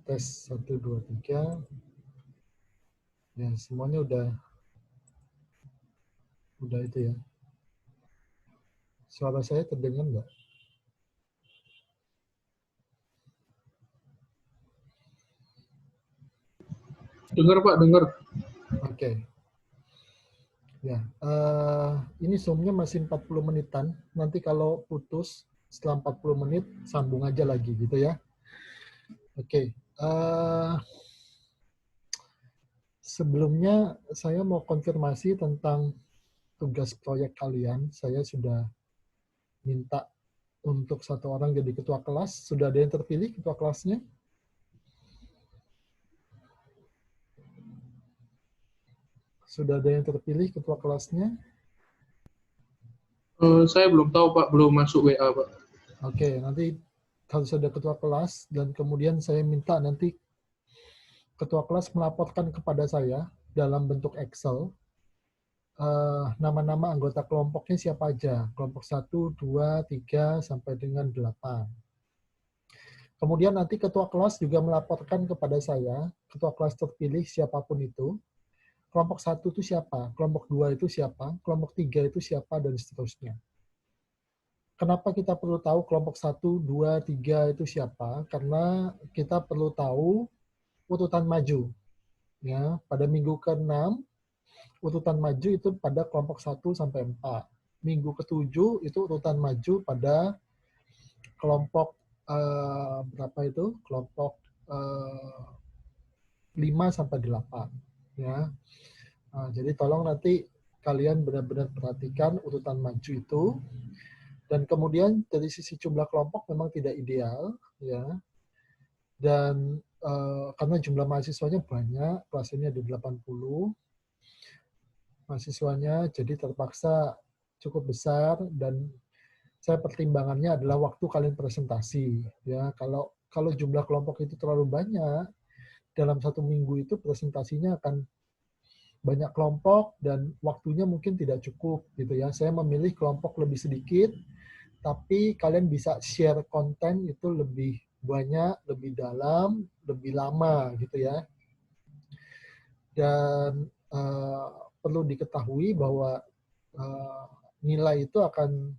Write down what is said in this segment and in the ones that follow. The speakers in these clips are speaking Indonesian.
tes 1, 2, 3. Ya, semuanya udah itu ya. Suara saya terdengar nggak? Dengar Pak, dengar. Oke. Ya, ini Zoom-nya masih 40 menitan. Nanti kalau putus setelah 40 menit, sambung aja lagi gitu ya. Oke. Sebelumnya saya mau konfirmasi tentang tugas proyek kalian. Saya sudah minta untuk satu orang jadi ketua kelas. Sudah ada yang terpilih ketua kelasnya? Sudah ada yang terpilih ketua kelasnya? Saya belum tahu Pak, belum masuk WA Pak. Oke, nanti harus ada ketua kelas dan kemudian saya minta nanti ketua kelas melaporkan kepada saya dalam bentuk Excel nama-nama anggota kelompoknya siapa aja. Kelompok 1, 2, 3, sampai dengan 8. Kemudian nanti ketua kelas juga melaporkan kepada saya, ketua kelas terpilih siapapun itu, kelompok 1 itu siapa, kelompok 2 itu siapa, kelompok 3 itu siapa, dan seterusnya. Kenapa kita perlu tahu kelompok 1, 2, 3 itu siapa? Karena kita perlu tahu urutan maju. Ya, pada minggu ke-6, urutan maju itu pada kelompok 1 sampai 4. Minggu ke-7 itu urutan maju pada kelompok berapa itu? Kelompok 5 sampai 8. Ya. Nah, jadi tolong nanti kalian benar-benar perhatikan urutan maju itu. Dan kemudian dari sisi jumlah kelompok memang tidak ideal, ya. Dan karena jumlah mahasiswanya banyak, kelas ini ada 80 mahasiswanya, jadi terpaksa cukup besar dan saya pertimbangannya adalah waktu kalian presentasi, ya. Kalau jumlah kelompok itu terlalu banyak, dalam satu minggu itu presentasinya akan banyak kelompok dan waktunya mungkin tidak cukup gitu ya. Saya memilih kelompok lebih sedikit, tapi kalian bisa share konten itu lebih banyak, lebih dalam, lebih lama gitu ya. Dan perlu diketahui bahwa nilai itu akan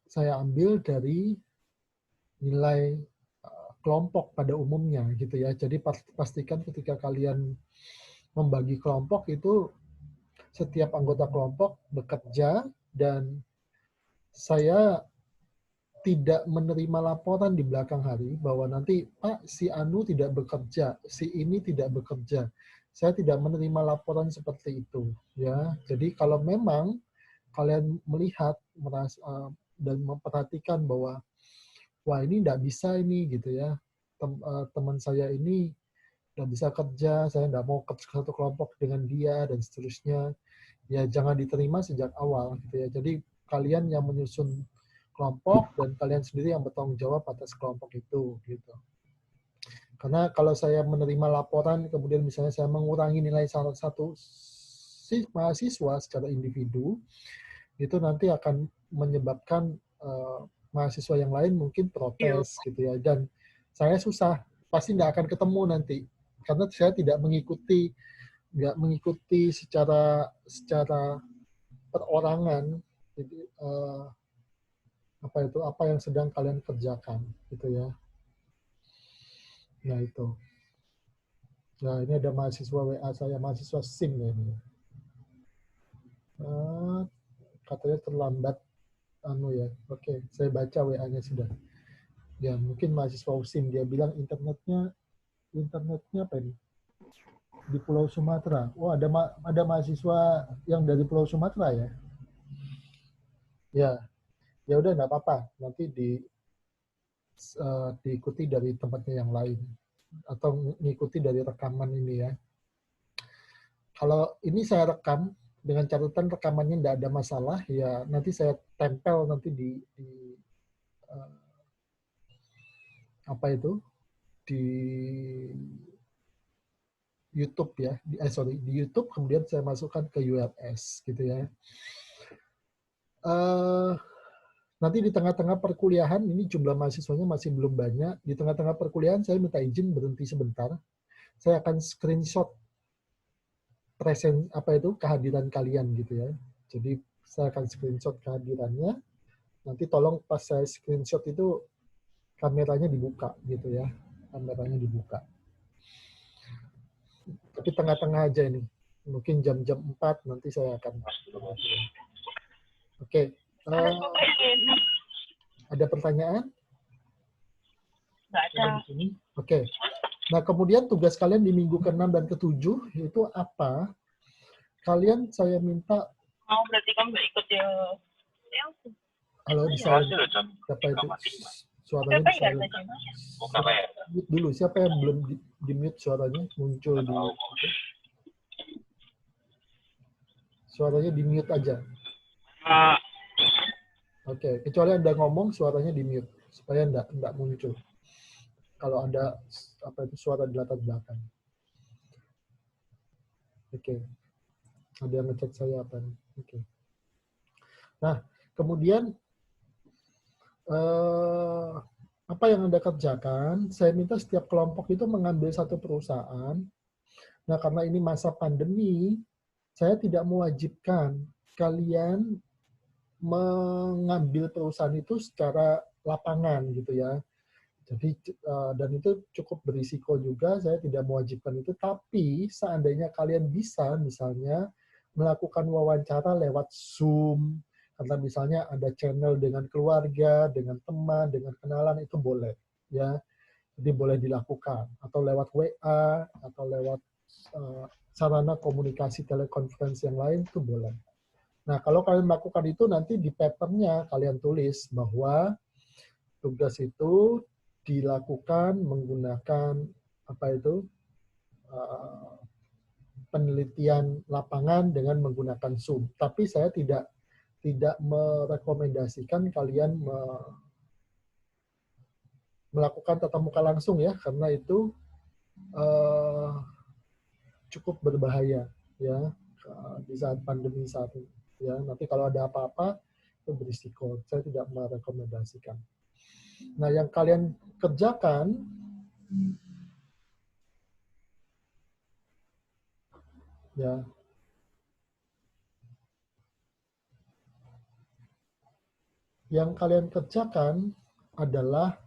saya ambil dari nilai kelompok pada umumnya gitu ya. Jadi pastikan ketika kalian membagi kelompok itu setiap anggota kelompok bekerja dan saya tidak menerima laporan di belakang hari bahwa nanti Pak si Anu tidak bekerja, si ini tidak bekerja. Saya tidak menerima laporan seperti itu ya. Jadi kalau memang kalian melihat dan memperhatikan bahwa wah ini tidak bisa ini gitu ya. Teman saya ini tidak bisa kerja, saya tidak mau ke satu kelompok dengan dia dan seterusnya. Ya jangan diterima sejak awal gitu ya. Jadi kalian yang menyusun kelompok dan kalian sendiri yang bertanggung jawab atas kelompok itu gitu. Karena kalau saya menerima laporan kemudian misalnya saya mengurangi nilai salah satu si mahasiswa secara individu, itu nanti akan menyebabkan mahasiswa yang lain mungkin protes gitu ya. Dan saya susah, pasti tidak akan ketemu nanti karena saya tidak mengikuti secara perorangan. Jadi apa yang sedang kalian kerjakan gitu ya. Nah itu. Nah ini ada mahasiswa WA saya, mahasiswa SIM ya ini. Katanya terlambat anu ya. Oke, saya baca WA-nya sudah. Ya mungkin mahasiswa SIM dia bilang internetnya apa ini? Di Pulau Sumatera. Oh ada mahasiswa yang dari Pulau Sumatera ya. Ya udah nggak apa-apa. Nanti diikuti dari tempatnya yang lain atau mengikuti dari rekaman ini ya. Kalau ini saya rekam dengan catatan rekamannya tidak ada masalah, ya nanti saya tempel nanti di apa itu di YouTube ya, di YouTube kemudian saya masukkan ke ULS gitu ya. Nanti di tengah-tengah perkuliahan, ini jumlah mahasiswanya masih belum banyak, di tengah-tengah perkuliahan saya minta izin berhenti sebentar. Saya akan screenshot kehadiran kalian gitu ya. Jadi saya akan screenshot kehadirannya. Nanti tolong pas saya screenshot itu kameranya dibuka gitu ya. Kameranya dibuka. Tapi tengah-tengah aja ini. Mungkin jam-jam 4 nanti saya akan. Oke. Ada pertanyaan? Nggak ada. Oke. Nah, kemudian tugas kalian di minggu ke-6 dan ke-7 itu apa? Kalian saya minta... Oh, berarti kamu nggak ikut ya? Halo, bisa siapa itu? Suaranya bisa mute dulu. Siapa yang belum di-mute suaranya? Muncul di... Suaranya di-mute aja. Oke, kecuali Anda ngomong, suaranya di-mute. Supaya enggak muncul. Kalau ada suara di latar belakang. Oke. Ada yang ngecek saya apa nih? Oke. Nah, kemudian apa yang Anda kerjakan? Saya minta setiap kelompok itu mengambil satu perusahaan. Nah, karena ini masa pandemi, saya tidak mewajibkan kalian mengambil perusahaan itu secara lapangan gitu ya. Jadi dan itu cukup berisiko juga, saya tidak mewajibkan itu, tapi seandainya kalian bisa misalnya melakukan wawancara lewat Zoom, karena misalnya ada channel dengan keluarga, dengan teman, dengan kenalan, itu boleh ya. Jadi boleh dilakukan, atau lewat WA, atau lewat sarana komunikasi telekonferensi yang lain, itu boleh. Nah, kalau kalian melakukan itu, nanti di papernya kalian tulis bahwa tugas itu dilakukan menggunakan penelitian lapangan dengan menggunakan Zoom. Tapi saya tidak merekomendasikan kalian melakukan tatap muka langsung ya, karena itu cukup berbahaya ya di saat pandemi saat ini. Ya, nanti kalau ada apa-apa itu berisiko. Saya tidak merekomendasikan. Nah, yang kalian kerjakan ya, yang kalian kerjakan adalah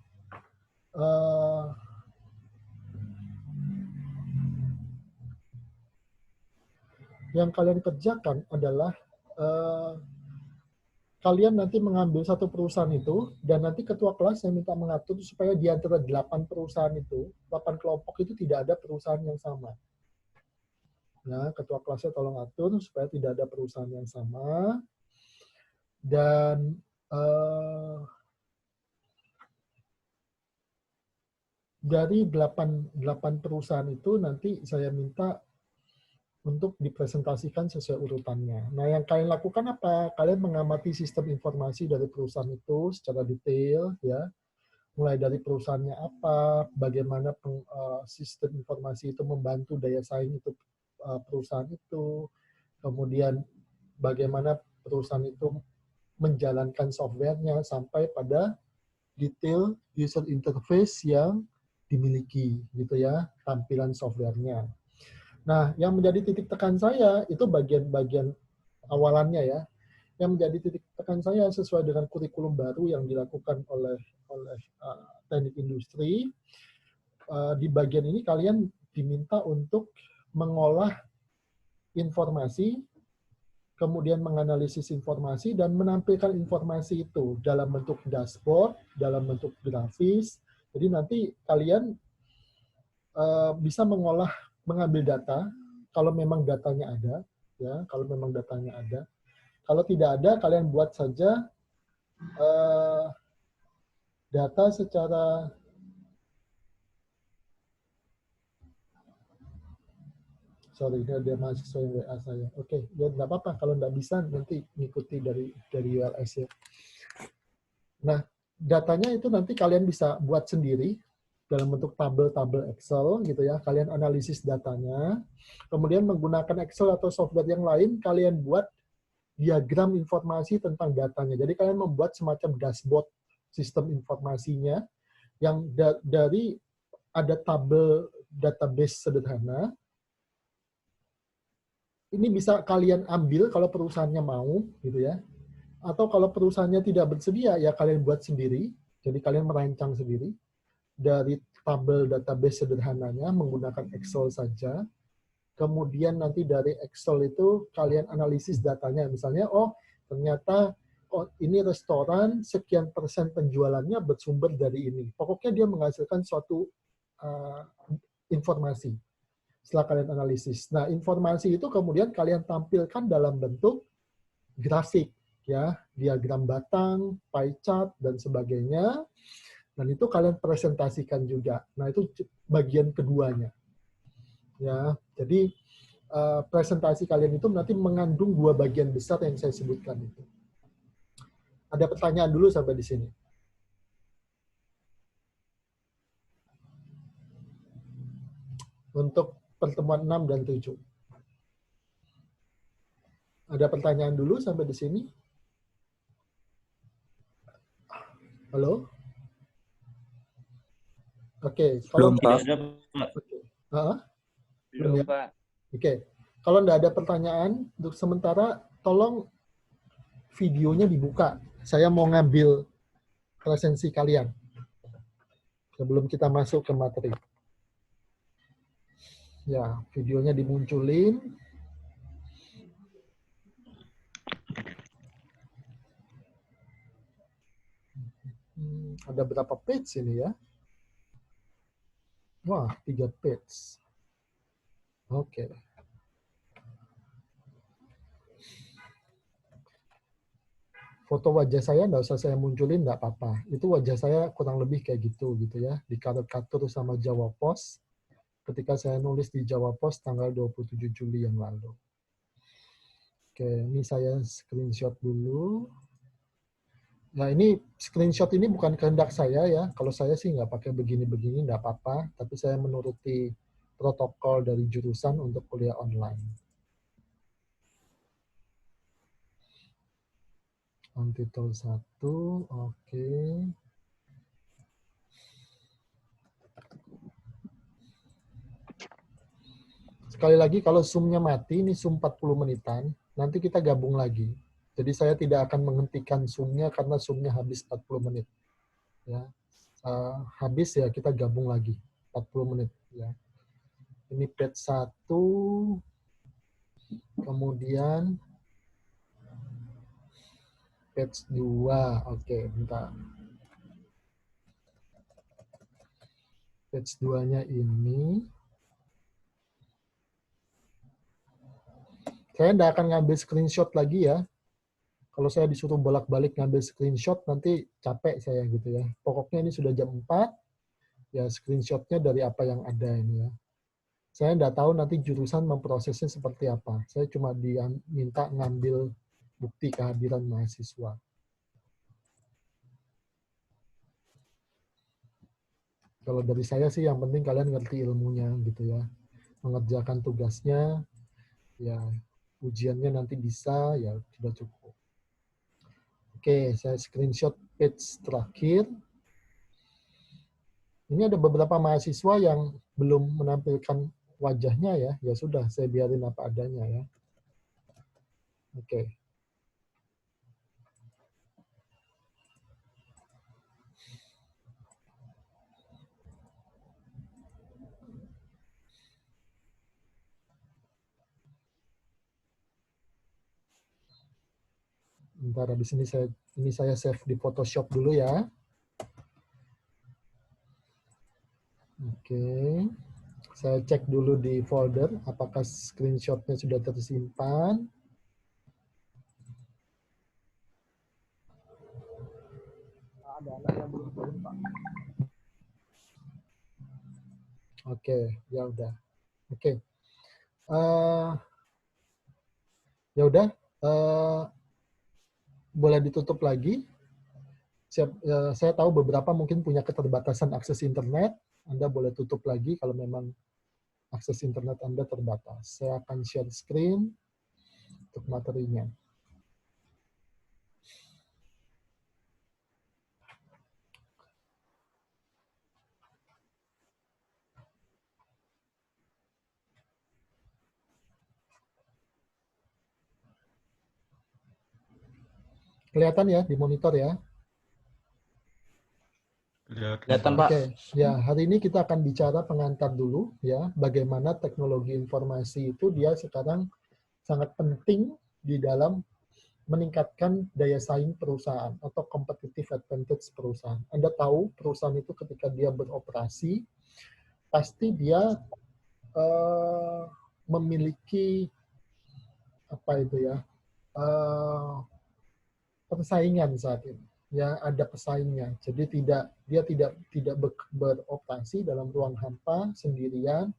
kalian nanti mengambil satu perusahaan itu, dan nanti ketua kelas saya minta mengatur supaya di antara 8 perusahaan itu, 8 kelompok itu tidak ada perusahaan yang sama. Nah, ketua kelasnya tolong atur supaya tidak ada perusahaan yang sama. Dan dari 8 perusahaan itu nanti saya minta untuk dipresentasikan sesuai urutannya. Nah, yang kalian lakukan apa? Kalian mengamati sistem informasi dari perusahaan itu secara detail, ya. Mulai dari perusahaannya apa, bagaimana sistem informasi itu membantu daya saing itu perusahaan itu, kemudian bagaimana perusahaan itu menjalankan softwarenya sampai pada detail user interface yang dimiliki, gitu ya, tampilan softwarenya. Nah, yang menjadi titik tekan saya itu bagian-bagian awalannya ya. Yang menjadi titik tekan saya sesuai dengan kurikulum baru yang dilakukan oleh teknik industri. Di bagian ini kalian diminta untuk mengolah informasi, kemudian menganalisis informasi dan menampilkan informasi itu dalam bentuk dashboard, dalam bentuk grafis. Jadi nanti kalian bisa mengambil data, kalau memang datanya ada, ya, kalau memang datanya ada. Kalau tidak ada, kalian buat saja data secara sorry, ada mahasiswa yang WA saya. Oke, ya nggak apa-apa. Kalau nggak bisa, nanti ngikuti dari ULS ya. Nah, datanya itu nanti kalian bisa buat sendiri dalam bentuk tabel-tabel Excel gitu ya. Kalian analisis datanya, kemudian menggunakan Excel atau software yang lain, kalian buat diagram informasi tentang datanya. Jadi kalian membuat semacam dashboard sistem informasinya yang dari ada tabel database sederhana. Ini bisa kalian ambil kalau perusahaannya mau, gitu ya. Atau kalau perusahaannya tidak bersedia, ya kalian buat sendiri. Jadi kalian merancang sendiri dari tabel database sederhananya menggunakan Excel saja. Kemudian nanti dari Excel itu kalian analisis datanya. Misalnya, oh ternyata ini restoran sekian persen penjualannya bersumber dari ini. Pokoknya dia menghasilkan suatu informasi setelah kalian analisis. Nah, informasi itu kemudian kalian tampilkan dalam bentuk grafik, ya, diagram batang, pie chart, dan sebagainya. Dan itu kalian presentasikan juga. Nah, itu bagian keduanya. Ya, jadi presentasi kalian itu nanti mengandung dua bagian besar yang saya sebutkan itu. Ada pertanyaan dulu sampai di sini? Untuk pertemuan 6 dan 7. Ada pertanyaan dulu sampai di sini? Halo? Oke. Belum, Pak. Belum, ya? Oke. Kalau nggak ada pertanyaan, untuk sementara tolong videonya dibuka. Saya mau ngambil presensi kalian sebelum kita masuk ke materi. Ya, videonya dimunculin. Ada berapa page ini ya? Wah, 3 page. Oke. Foto wajah saya nggak usah saya munculin, nggak apa-apa. Itu wajah saya kurang lebih kayak gitu ya. Dikatur-katur sama Jawa Pos ketika saya nulis di Jawa Pos tanggal 27 Juli yang lalu. Oke, ini saya screenshot dulu. Nah, ini screenshot ini bukan kehendak saya ya. Kalau saya sih nggak pakai begini-begini, nggak apa-apa. Tapi saya menuruti protokol dari jurusan untuk kuliah online. On title 1, oke. Sekali lagi, kalau Zoom-nya mati, ini Zoom 40 menitan, nanti kita gabung lagi. Jadi saya tidak akan menghentikan Zoom-nya karena Zoom-nya habis 40 menit. Ya. Habis ya kita gabung lagi, 40 menit. Ya. Ini page 1, kemudian page 2. Oke, bentar. Page 2-nya ini. Saya tidak akan ngambil screenshot lagi ya. Kalau saya disuruh bolak-balik ngambil screenshot, nanti capek saya gitu ya. Pokoknya ini sudah jam 4, ya screenshotnya dari apa yang ada ini ya. Saya tidak tahu nanti jurusan memprosesnya seperti apa. Saya cuma diminta ngambil bukti kehadiran mahasiswa. Kalau dari saya sih yang penting kalian ngerti ilmunya gitu ya. Mengerjakan tugasnya, ya ujiannya nanti bisa, ya sudah cukup. Oke, saya screenshot page terakhir. Ini ada beberapa mahasiswa yang belum menampilkan wajahnya ya. Ya sudah, saya biarin apa adanya ya. Oke. Bentar, habis ini saya save di Photoshop dulu ya. Oke. Saya cek dulu di folder apakah screenshotnya sudah tersimpan. Ada anak yang belum turun, Pak. Oke, ya udah. Oke. Ya udah. Boleh ditutup lagi. Saya tahu beberapa mungkin punya keterbatasan akses internet. Anda boleh tutup lagi kalau memang akses internet Anda terbatas. Saya akan share screen untuk materinya. Kelihatan ya di monitor ya? Kelihatan, Pak. Oke, ya hari ini kita akan bicara pengantar dulu ya, bagaimana teknologi informasi itu dia sekarang sangat penting di dalam meningkatkan daya saing perusahaan atau competitive advantage perusahaan. Anda tahu perusahaan itu ketika dia beroperasi, pasti dia memiliki apa itu ya, persaingan saat ini. Ya, ada pesaingnya. Jadi dia tidak beroperasi dalam ruang hampa sendirian,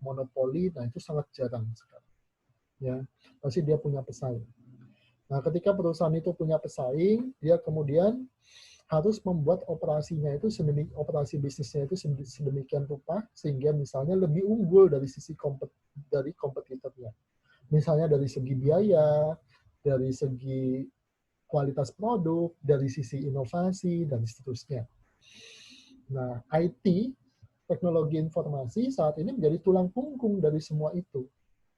monopoli. Nah, itu sangat jarang sekali. Ya, pasti dia punya pesaing. Nah, ketika perusahaan itu punya pesaing, dia kemudian harus membuat operasinya itu operasi bisnisnya itu sedemikian rupa sehingga misalnya lebih unggul dari sisi dari kompetitornya. Misalnya dari segi biaya, dari segi kualitas produk, dari sisi inovasi, dan seterusnya. Nah, IT, teknologi informasi saat ini menjadi tulang punggung dari semua itu.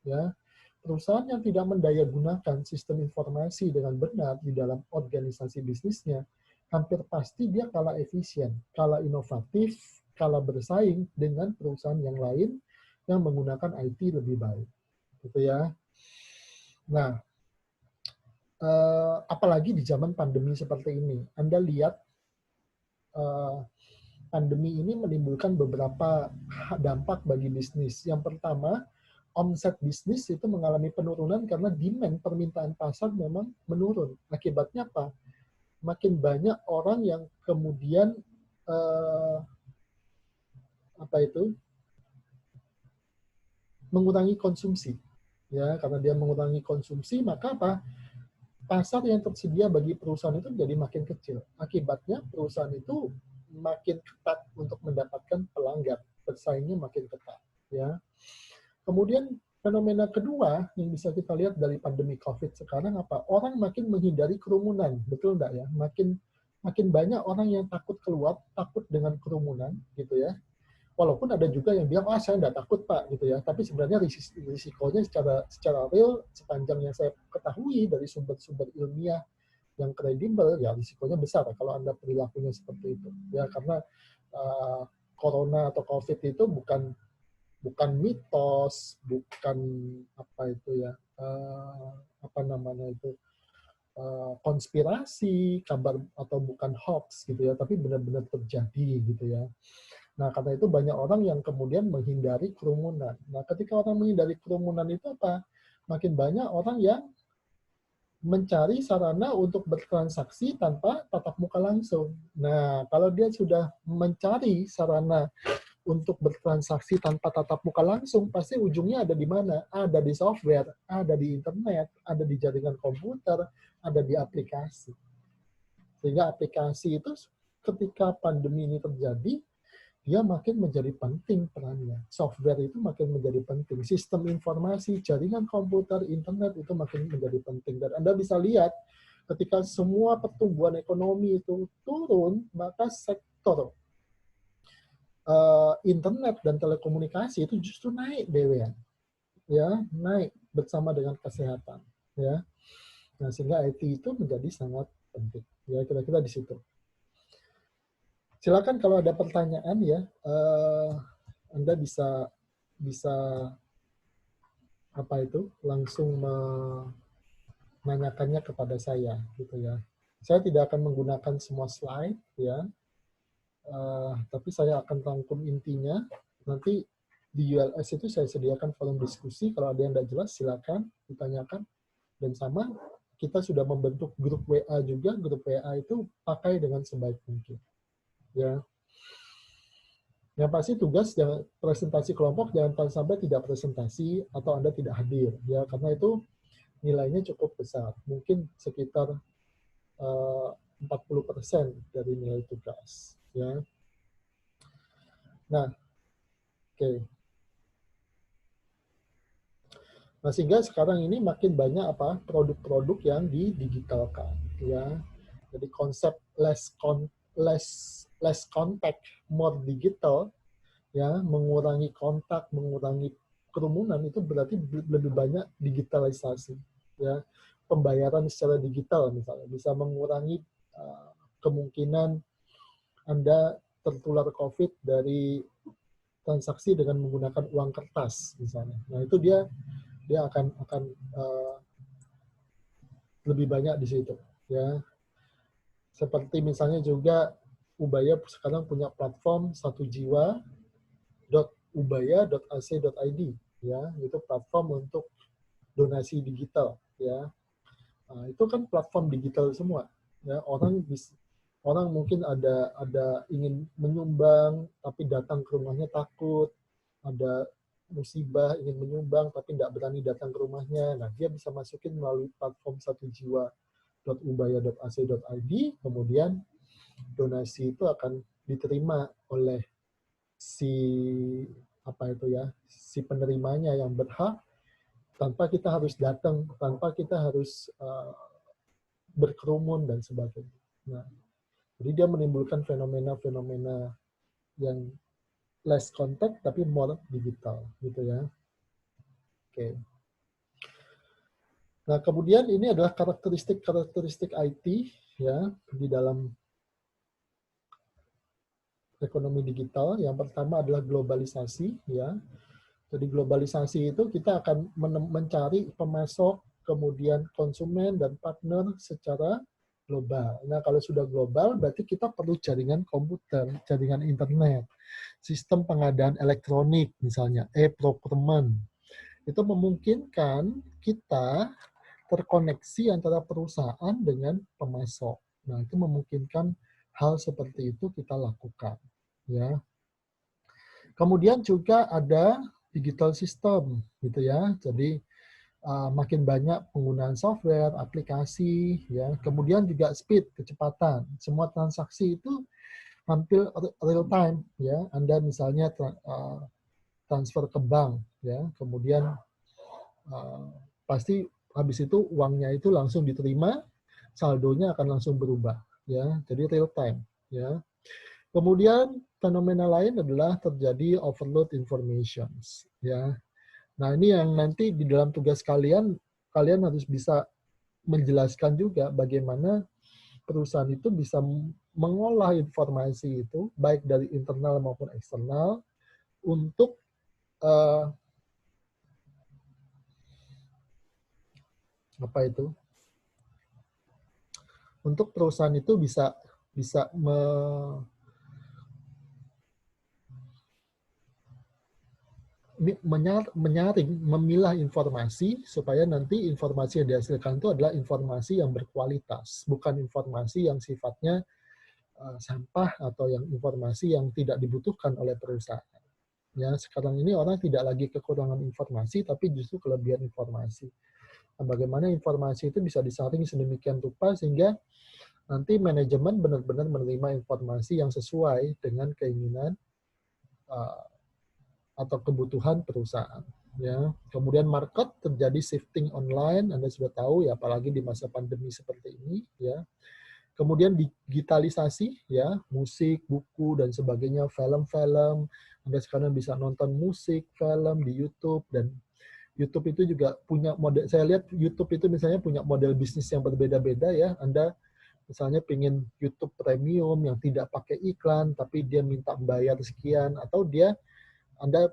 Ya, perusahaan yang tidak mendayagunakan sistem informasi dengan benar di dalam organisasi bisnisnya, hampir pasti dia kalah efisien, kalah inovatif, kalah bersaing dengan perusahaan yang lain yang menggunakan IT lebih baik. Gitu ya. Nah, apalagi di zaman pandemi seperti ini. Anda lihat pandemi ini menimbulkan beberapa dampak bagi bisnis. Yang pertama, omset bisnis itu mengalami penurunan karena demand permintaan pasar memang menurun. Akibatnya apa? Makin banyak orang yang kemudian mengurangi konsumsi. Ya, karena dia mengurangi konsumsi, maka apa? Pasar yang tersedia bagi perusahaan itu menjadi makin kecil. Akibatnya perusahaan itu makin ketat untuk mendapatkan pelanggan, bersaingnya makin ketat. Ya. Kemudian fenomena kedua yang bisa kita lihat dari pandemi COVID sekarang apa? Orang makin menghindari kerumunan, betul nggak ya? Makin banyak orang yang takut keluar, takut dengan kerumunan, gitu ya. Walaupun ada juga yang bilang, saya nggak takut Pak, gitu ya. Tapi sebenarnya risikonya secara real, sepanjang yang saya ketahui dari sumber-sumber ilmiah yang kredibel, ya risikonya besar kalau Anda perilakunya seperti itu. Ya, karena corona atau COVID itu bukan mitos, bukan konspirasi, kabar atau bukan hoax gitu ya, tapi benar-benar terjadi gitu ya. Nah, karena itu banyak orang yang kemudian menghindari kerumunan. Nah, ketika orang menghindari kerumunan itu apa? Makin banyak orang yang mencari sarana untuk bertransaksi tanpa tatap muka langsung. Nah, kalau dia sudah mencari sarana untuk bertransaksi tanpa tatap muka langsung, pasti ujungnya ada di mana? Ada di software, ada di internet, ada di jaringan komputer, ada di aplikasi. Sehingga aplikasi itu ketika pandemi ini terjadi, dia makin menjadi penting perannya. Software itu makin menjadi penting. Sistem informasi, jaringan komputer, internet itu makin menjadi penting. Dan Anda bisa lihat, ketika semua pertumbuhan ekonomi itu turun, maka sektor internet dan telekomunikasi itu justru naik, Dewan. Ya, naik bersama dengan kesehatan. Ya. Nah, sehingga IT itu menjadi sangat penting. Ya, kira-kira di situ. Silakan kalau ada pertanyaan ya, Anda bisa langsung menanyakannya kepada saya gitu ya. Saya tidak akan menggunakan semua slide ya, tapi saya akan rangkum intinya. Nanti di ULS itu saya sediakan forum diskusi. Kalau ada yang tidak jelas silakan ditanyakan. Dan sama kita sudah membentuk grup WA juga. Grup WA itu pakai dengan sebaik mungkin. Ya. Yang pasti tugas presentasi kelompok jangan sampai tidak presentasi atau Anda tidak hadir ya, karena itu nilainya cukup besar, mungkin sekitar 40% dari nilai tugas ya. Nah, oke. Nah, sehingga sekarang ini makin banyak produk-produk yang didigitalkan ya. Jadi konsep less contact, more digital, ya, mengurangi kontak, mengurangi kerumunan itu berarti lebih banyak digitalisasi, ya. pembayaran secara digital misalnya, bisa mengurangi kemungkinan Anda tertular COVID dari transaksi dengan menggunakan uang kertas misalnya. Nah itu dia akan lebih banyak di situ ya. Seperti misalnya juga Ubaya sekarang punya platform satujiwa.ubaya.ac.id ya, itu platform untuk donasi digital ya. Nah, itu kan platform digital semua ya. Orang mungkin ada ingin menyumbang tapi datang ke rumahnya takut, ada musibah ingin menyumbang tapi tidak berani datang ke rumahnya. Nah, dia bisa masukin melalui platform satujiwa.ubaya.ac.id, kemudian donasi itu akan diterima oleh si penerimanya yang berhak, tanpa kita harus datang, tanpa kita harus berkerumun dan sebagainya. Nah, jadi dia menimbulkan fenomena-fenomena yang less contact tapi more digital, gitu ya. Oke. Nah, kemudian ini adalah karakteristik IT ya di dalam ekonomi digital. Yang pertama adalah globalisasi ya. Jadi globalisasi itu kita akan mencari pemasok, kemudian konsumen dan partner secara global. Nah, kalau sudah global berarti kita perlu jaringan komputer, jaringan internet, sistem pengadaan elektronik misalnya, e-procurement. Itu memungkinkan kita terkoneksi antara perusahaan dengan pemasok. Nah, itu memungkinkan hal seperti itu kita lakukan ya. Kemudian juga ada digital system gitu ya. Jadi makin banyak penggunaan software, aplikasi ya. Kemudian juga speed, kecepatan. Semua transaksi itu hampir real time ya. Anda misalnya transfer ke bank ya. Kemudian pasti habis itu uangnya itu langsung diterima, saldonya akan langsung berubah ya. Jadi real time ya. Kemudian fenomena lain adalah terjadi overload informations ya. Nah, ini yang nanti di dalam tugas kalian harus bisa menjelaskan juga bagaimana perusahaan itu bisa mengolah informasi itu baik dari internal maupun eksternal untuk untuk perusahaan itu bisa menyaring, memilah informasi supaya nanti informasi yang dihasilkan itu adalah informasi yang berkualitas, bukan informasi yang sifatnya sampah atau yang informasi yang tidak dibutuhkan oleh perusahaan. Ya, sekarang ini orang tidak lagi kekurangan informasi, tapi justru kelebihan informasi. Nah, bagaimana informasi itu bisa disaring sedemikian rupa sehingga nanti manajemen benar-benar menerima informasi yang sesuai dengan keinginan atau kebutuhan perusahaan. Ya, kemudian market terjadi shifting online, Anda sudah tahu ya, apalagi di masa pandemi seperti ini. Ya, kemudian digitalisasi, ya, musik, buku dan sebagainya, film-film. Anda sekarang bisa nonton musik, film di YouTube, dan YouTube itu juga punya model. Saya lihat YouTube itu misalnya punya model bisnis yang berbeda-beda ya. Anda misalnya pengen YouTube Premium yang tidak pakai iklan, tapi dia minta bayar sekian, atau Anda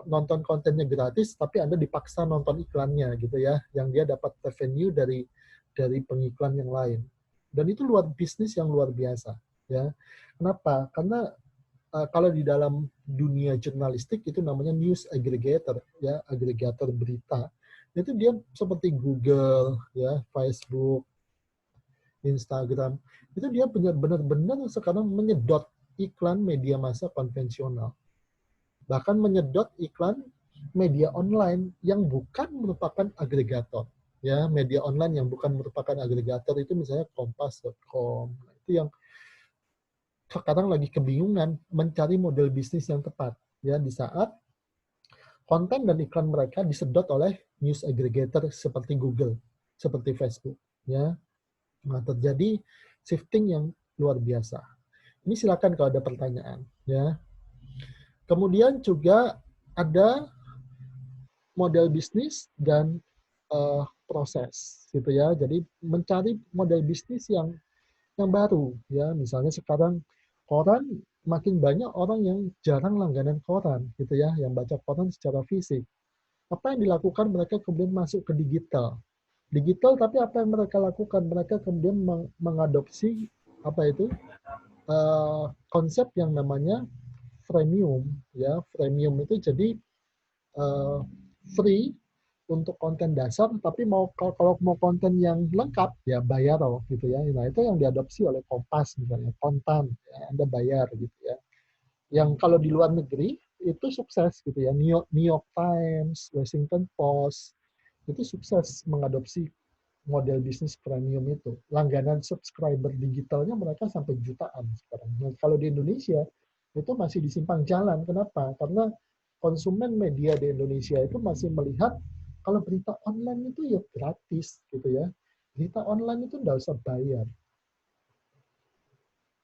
nonton kontennya gratis, tapi Anda dipaksa nonton iklannya gitu ya, yang dia dapat revenue dari pengiklan yang lain. Dan itu bisnis yang luar biasa ya. Kenapa? Karena kalau di dalam dunia jurnalistik itu namanya news aggregator ya, agregator berita. Itu dia seperti Google ya, Facebook, Instagram. Itu dia benar-benar sekarang menyedot iklan media massa konvensional. Bahkan menyedot iklan media online yang bukan merupakan agregator. Ya, media online yang bukan merupakan agregator itu misalnya kompas.com. Itu yang sekarang lagi kebingungan mencari model bisnis yang tepat ya, di saat konten dan iklan mereka disedot oleh news aggregator seperti Google, seperti Facebook ya. Nah, terjadi shifting yang luar biasa. Ini silakan kalau ada pertanyaan ya. Kemudian juga ada model bisnis dan proses gitu ya. Jadi mencari model bisnis yang baru ya. Misalnya sekarang koran, makin banyak orang yang jarang langganan koran gitu ya, yang baca koran secara fisik. Apa yang dilakukan, mereka kemudian masuk ke digital. Digital, tapi apa yang mereka lakukan? Mereka kemudian mengadopsi apa itu konsep yang namanya freemium ya. Freemium itu jadi free untuk konten dasar, tapi kalau mau konten yang lengkap ya bayar gitu ya. Nah, itu yang diadopsi oleh Kompas misalnya, kontan ya, Anda bayar gitu ya. Yang kalau di luar negeri itu sukses gitu ya. New York Times, Washington Post itu sukses mengadopsi model bisnis premium itu. Langganan subscriber digitalnya mereka sampai jutaan sekarang. Nah, kalau di Indonesia itu masih di simpang jalan. Kenapa? Karena konsumen media di Indonesia itu masih melihat kalau berita online itu ya gratis gitu ya. Berita online itu nggak usah bayar.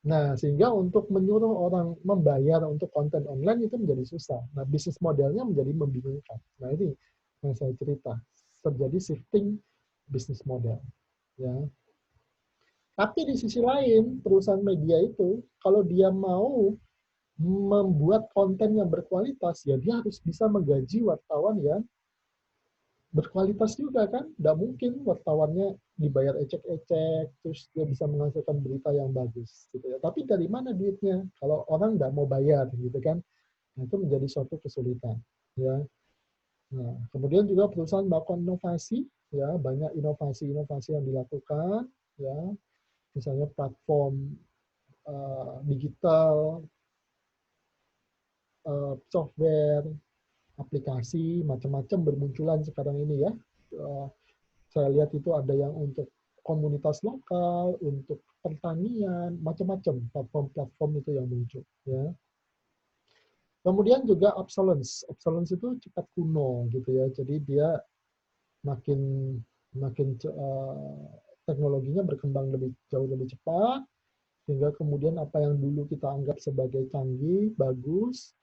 Nah, sehingga untuk menyuruh orang membayar untuk konten online itu menjadi susah. Nah, bisnis modelnya menjadi membingungkan. Nah, ini yang saya cerita. Terjadi shifting bisnis model. Ya. Tapi di sisi lain, perusahaan media itu, kalau dia mau membuat konten yang berkualitas, ya dia harus bisa menggaji wartawan yang berkualitas juga kan. Nggak mungkin wartawannya dibayar ecek-ecek, terus dia bisa menghasilkan berita yang bagus. Gitu ya. Tapi dari mana duitnya? Kalau orang nggak mau bayar, gitu kan. Nah, itu menjadi suatu kesulitan. Ya. Nah, kemudian juga perusahaan melakukan inovasi, ya banyak inovasi-inovasi yang dilakukan, ya misalnya platform digital, software, aplikasi, macam-macam bermunculan sekarang ini ya. Saya lihat itu ada yang untuk komunitas lokal, untuk pertanian, macam-macam platform-platform itu yang muncul. Ya. Kemudian juga obsolescence. Obsolescence itu cepat kuno gitu ya. Jadi dia makin teknologinya berkembang jauh lebih cepat, sehingga kemudian apa yang dulu kita anggap sebagai canggih, bagus,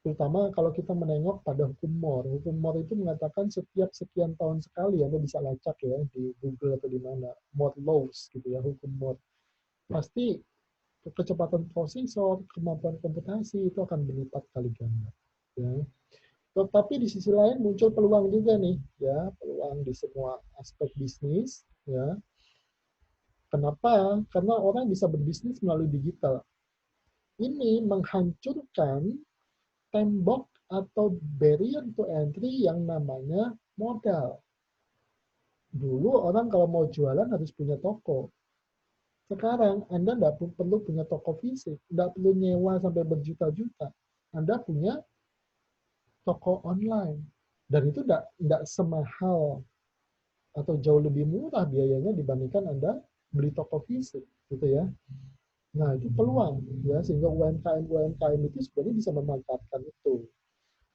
terutama kalau kita menengok pada hukum Moore. Hukum Moore itu mengatakan setiap sekian tahun sekali, Anda bisa lacak ya di Google atau di mana, Moore Laws gitu ya, hukum Moore. Pasti kecepatan prosesor, kemampuan komputasi itu akan berlipat kali ganda. Ya. Tetapi di sisi lain muncul peluang juga nih, ya peluang di semua aspek bisnis. Ya. Kenapa? Karena orang bisa berbisnis melalui digital. Ini menghancurkan tembok atau barrier to entry yang namanya modal. Dulu orang kalau mau jualan harus punya toko. Sekarang Anda nggak perlu punya toko fisik, nggak perlu nyewa sampai berjuta-juta. Anda punya toko online. Dan itu nggak semahal atau jauh lebih murah biayanya dibandingkan Anda beli toko fisik, gitu ya. Nah, itu peluang ya, sehingga UMKM itu sebenarnya bisa memanfaatkan itu.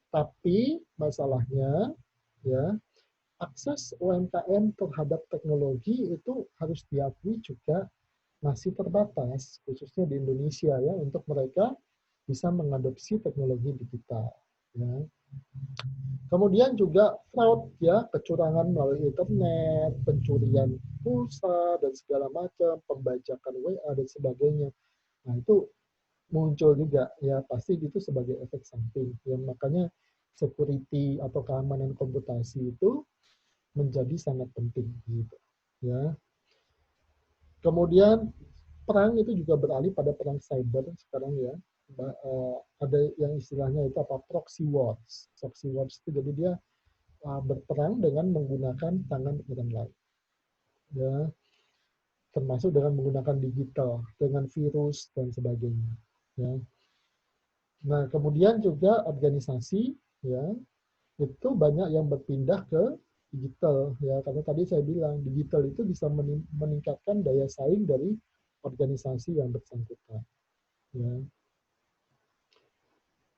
Tapi masalahnya ya, akses UMKM terhadap teknologi itu harus diakui juga masih terbatas, khususnya di Indonesia ya, untuk mereka bisa mengadopsi teknologi digital. Ya. Kemudian juga fraud ya, kecurangan melalui internet, pencurian pulsa dan segala macam, pembajakan WA dan sebagainya. Nah, itu muncul juga ya, pasti itu sebagai efek samping. Ya, makanya security atau keamanan komputasi itu menjadi sangat penting gitu. Ya. Kemudian perang itu juga beralih pada perang cyber sekarang ya. Ada yang istilahnya itu apa, proxy wars. Proxy wars itu jadi dia berperang dengan menggunakan tangan orang lain. Ya, termasuk dengan menggunakan digital, dengan virus dan sebagainya. Ya. Nah, kemudian juga organisasi ya, itu banyak yang berpindah ke digital ya, karena tadi saya bilang digital itu bisa meningkatkan daya saing dari organisasi yang bersangkutan. Ya.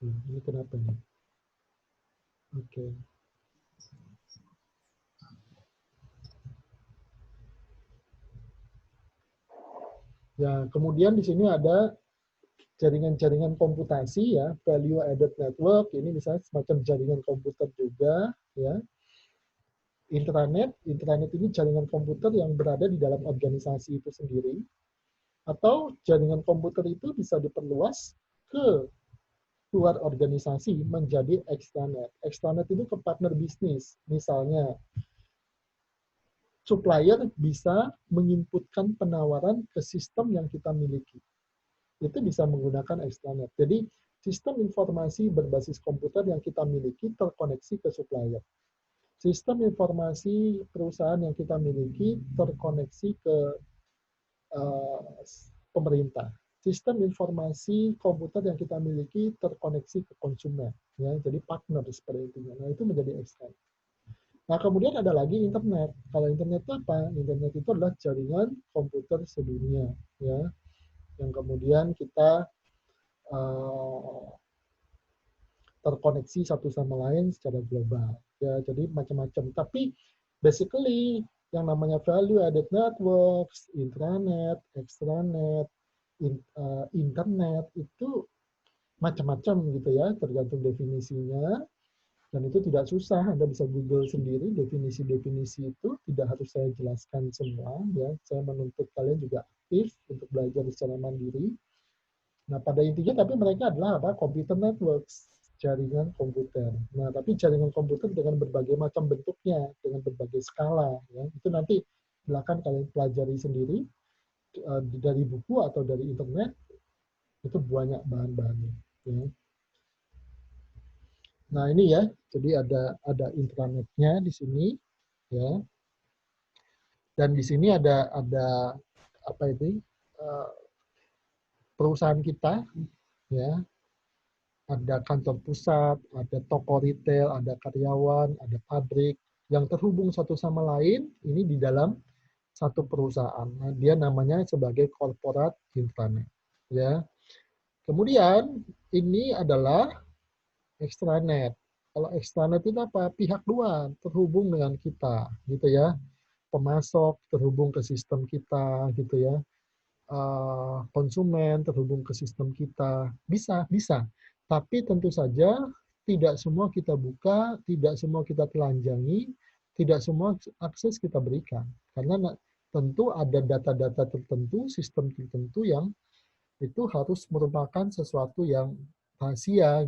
Nah, ini kenapa nih? Oke. Ya, kemudian di sini ada jaringan-jaringan komputasi ya, value added network, ini misalnya semacam jaringan komputer juga ya. intranet ini jaringan komputer yang berada di dalam organisasi itu sendiri, atau jaringan komputer itu bisa diperluas ke luar organisasi menjadi extranet. Extranet itu ke partner bisnis. Misalnya, supplier bisa menginputkan penawaran ke sistem yang kita miliki. Itu bisa menggunakan extranet. Jadi, sistem informasi berbasis komputer yang kita miliki terkoneksi ke supplier. Sistem informasi perusahaan yang kita miliki terkoneksi ke pemerintah. Sistem informasi komputer yang kita miliki terkoneksi ke konsumen, ya, jadi partner seperti itu. Nah, itu menjadi extranet. Nah, kemudian ada lagi internet. Kalau internet itu apa? Internet itu adalah jaringan komputer sedunia, ya, yang kemudian kita terkoneksi satu sama lain secara global, ya, jadi macam-macam. Tapi basically yang namanya value added networks, intranet, extranet, internet itu macam-macam gitu ya, tergantung definisinya. Dan itu tidak susah, Anda bisa Google sendiri definisi-definisi itu, tidak harus saya jelaskan semua, ya. Saya menuntut kalian juga aktif untuk belajar secara mandiri. Nah, pada intinya tapi mereka adalah apa? Computer networks, jaringan komputer. Nah, tapi jaringan komputer dengan berbagai macam bentuknya, dengan berbagai skala, ya. Itu nanti silakan kalian pelajari sendiri dari buku atau dari internet, itu banyak bahan-bahannya, ya. Nah, ini ya, jadi ada intranetnya di sini, ya. Dan di sini ada apa itu? Perusahaan kita, ya. Ada kantor pusat, ada toko retail, ada karyawan, ada pabrik yang terhubung satu sama lain ini di dalam satu perusahaan. Nah, dia namanya sebagai corporate intranet, ya. Kemudian ini adalah extranet. Kalau extranet itu apa? Pihak dua terhubung dengan kita, gitu ya. Pemasok terhubung ke sistem kita, gitu ya. Konsumen terhubung ke sistem kita. Bisa. Tapi tentu saja tidak semua kita buka, tidak semua kita telanjangi, tidak semua akses kita berikan. Karena tentu ada data-data tertentu, sistem tertentu yang itu harus merupakan sesuatu yang rahasia.